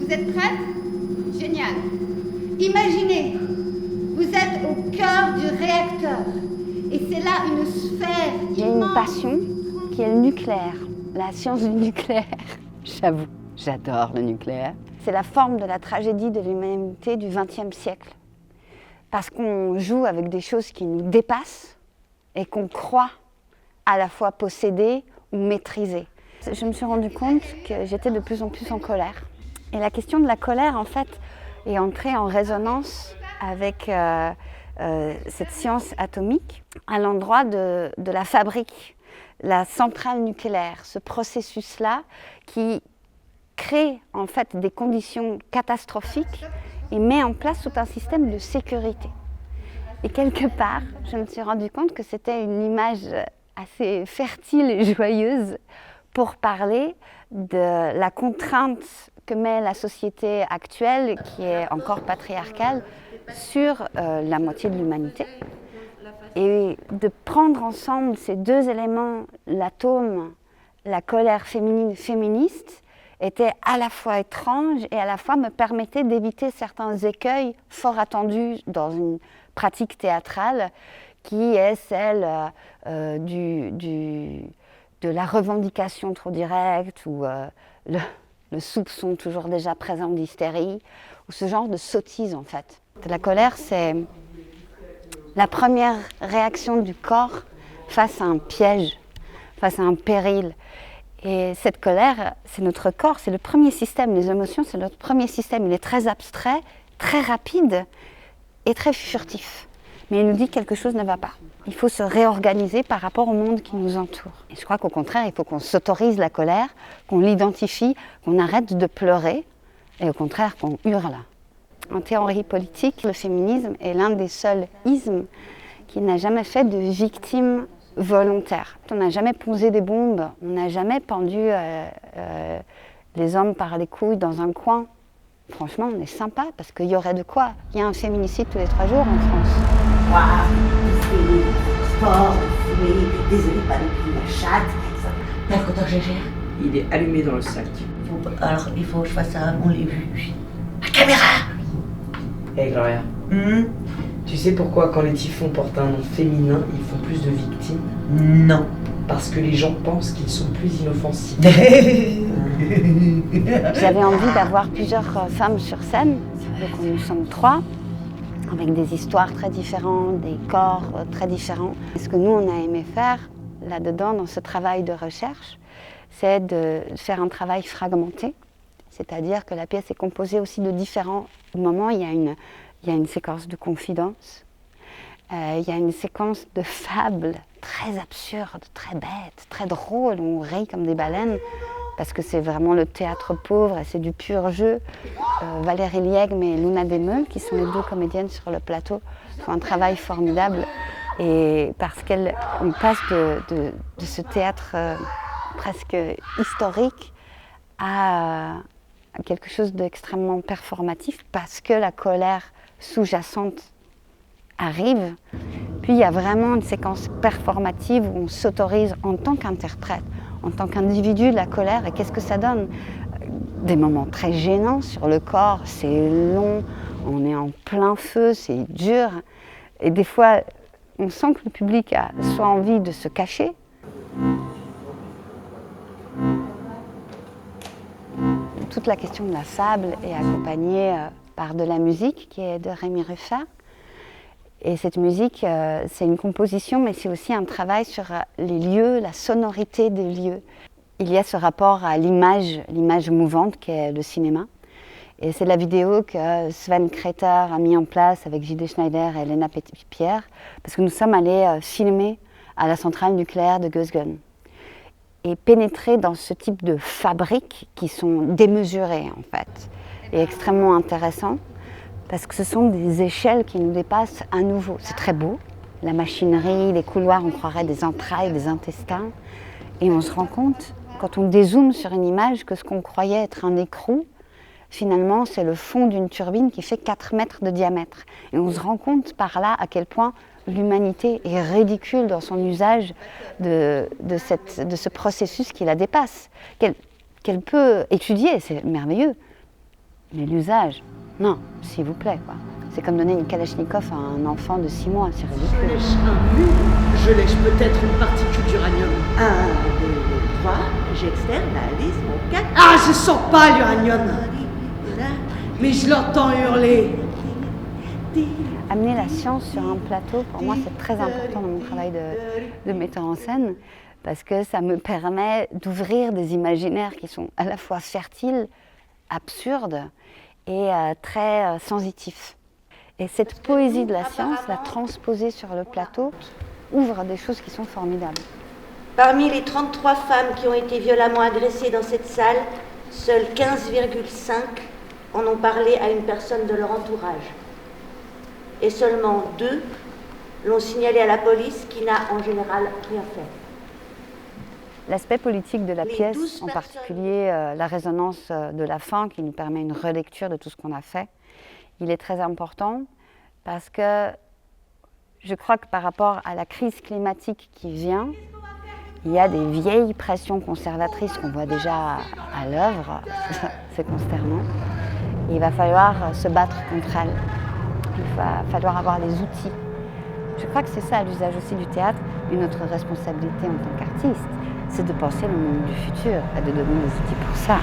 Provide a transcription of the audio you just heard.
Vous êtes prête? Génial. Imaginez, vous êtes au cœur du réacteur. Et c'est là une sphère immense. J'ai une passion qui est le nucléaire, la science du nucléaire. J'avoue, j'adore le nucléaire. C'est la forme de la tragédie de l'humanité du XXe siècle. Parce qu'on joue avec des choses qui nous dépassent et qu'on croit à la fois posséder ou maîtriser. Je me suis rendu compte que j'étais de plus en plus en colère. Et la question de la colère, en fait, est entrée en résonance avec cette science atomique à l'endroit de la fabrique, la centrale nucléaire, ce processus-là qui crée en fait des conditions catastrophiques et met en place tout un système de sécurité. Et quelque part, je me suis rendu compte que c'était une image assez fertile et joyeuse pour parler de la contrainte que met la société actuelle, qui est encore patriarcale, sur la moitié de l'humanité. Et de prendre ensemble ces deux éléments, l'atome, la colère féminine féministe, était à la fois étrange et à la fois me permettait d'éviter certains écueils fort attendus dans une pratique théâtrale qui est celle de la revendication trop directe ou le soupçon toujours déjà présent d'hystérie ou ce genre de sottise en fait. La colère, c'est la première réaction du corps face à un piège, face à un péril. Et cette colère, c'est notre corps, c'est le premier système. Les émotions, c'est notre premier système. Il est très abstrait, très rapide et très furtif. Mais il nous dit que quelque chose ne va pas. Il faut se réorganiser par rapport au monde qui nous entoure. Et je crois qu'au contraire, il faut qu'on s'autorise la colère, qu'on l'identifie, qu'on arrête de pleurer et au contraire qu'on hurle. En théorie politique, le féminisme est l'un des seuls ismes qui n'a jamais fait de victime volontaire. On n'a jamais posé des bombes, on n'a jamais pendu les hommes par les couilles dans un coin. Franchement, on est sympa parce qu'il y aurait de quoi. Il y a un féminicide tous les 3 jours en France. Waouh, sport, désolé, pas depuis la chatte. T'as le compteur GGR? Il est allumé dans le sac. Alors, il faut que je fasse ça, on l'a vu. La caméra! Hey Gloria, tu sais pourquoi quand les typhons portent un nom féminin, ils font plus de victimes? Non. Parce que les gens pensent qu'ils sont plus inoffensifs. J'avais envie d'avoir plusieurs femmes sur scène, donc nous sommes 3, avec des histoires très différentes, des corps très différents. Et ce que nous, on a aimé faire là-dedans, dans ce travail de recherche, c'est de faire un travail fragmenté. C'est-à-dire que la pièce est composée aussi de différents moments. Il y a une séquence de confidence, il y a une séquence de fables très absurdes, très bêtes, très drôles, où on rit comme des baleines, parce que c'est vraiment le théâtre pauvre et c'est du pur jeu. Valérie Liegme et Luna Demeux, qui sont les 2 comédiennes sur le plateau, font un travail formidable. Et parce qu'on passe de ce théâtre presque historique à quelque chose d'extrêmement performatif parce que la colère sous-jacente arrive. Puis il y a vraiment une séquence performative où on s'autorise en tant qu'interprète, en tant qu'individu de la colère. Et qu'est-ce que ça donne? Des moments très gênants sur le corps, c'est long, on est en plein feu, c'est dur. Et des fois, on sent que le public a soit envie de se cacher, toute la question de la fable est accompagnée par de la musique qui est de Rémi Ruffat. Et cette musique, c'est une composition, mais c'est aussi un travail sur les lieux, la sonorité des lieux. Il y a ce rapport à l'image mouvante qu'est le cinéma. Et c'est la vidéo que Sven Kreter a mis en place avec J.D. Schneider et Elena Petit-Pierre, parce que nous sommes allés filmer à la centrale nucléaire de Gösgen. Et pénétrer dans ce type de fabriques qui sont démesurées en fait, et extrêmement intéressants, parce que ce sont des échelles qui nous dépassent à nouveau. C'est très beau, la machinerie, les couloirs, on croirait des entrailles, des intestins, et on se rend compte, quand on dézoome sur une image, que ce qu'on croyait être un écrou, finalement c'est le fond d'une turbine qui fait 4 mètres de diamètre. Et on se rend compte par là à quel point l'humanité est ridicule dans son usage de ce processus qui la dépasse, qu'elle peut étudier, c'est merveilleux, Mais l'usage, non, s'il vous plaît, quoi. C'est comme donner une Kalachnikov à un enfant de 6 mois, c'est Je ridicule. lèche un mur. Je lèche peut-être une particule d'uranium. 1, 2, 3, j'externalise mon 4. Ah, je sens pas l'uranium. Mais je l'entends hurler. Amener la science sur un plateau, pour moi, c'est très important dans mon travail de metteur en scène, parce que ça me permet d'ouvrir des imaginaires qui sont à la fois fertiles, absurdes et très sensitifs. Et cette poésie de la science, la transposer sur le plateau, ouvre des choses qui sont formidables. Parmi les 33 femmes qui ont été violemment agressées dans cette salle, seules 15,5 en ont parlé à une personne de leur entourage. Et seulement 2 l'ont signalé à la police qui n'a en général rien fait. L'aspect politique de la Les pièce, 12 en personnes. particulier la résonance de la fin qui nous permet une relecture de tout ce qu'on a fait, il est très important parce que je crois que par rapport à la crise climatique qui vient, il y a des vieilles pressions conservatrices qu'on voit déjà à l'œuvre, c'est consternant. Et il va falloir se battre contre elles. Il va falloir avoir les outils. Je crois que c'est ça l'usage aussi du théâtre, et notre responsabilité en tant qu'artiste, c'est de penser le monde du futur et de donner les outils pour ça.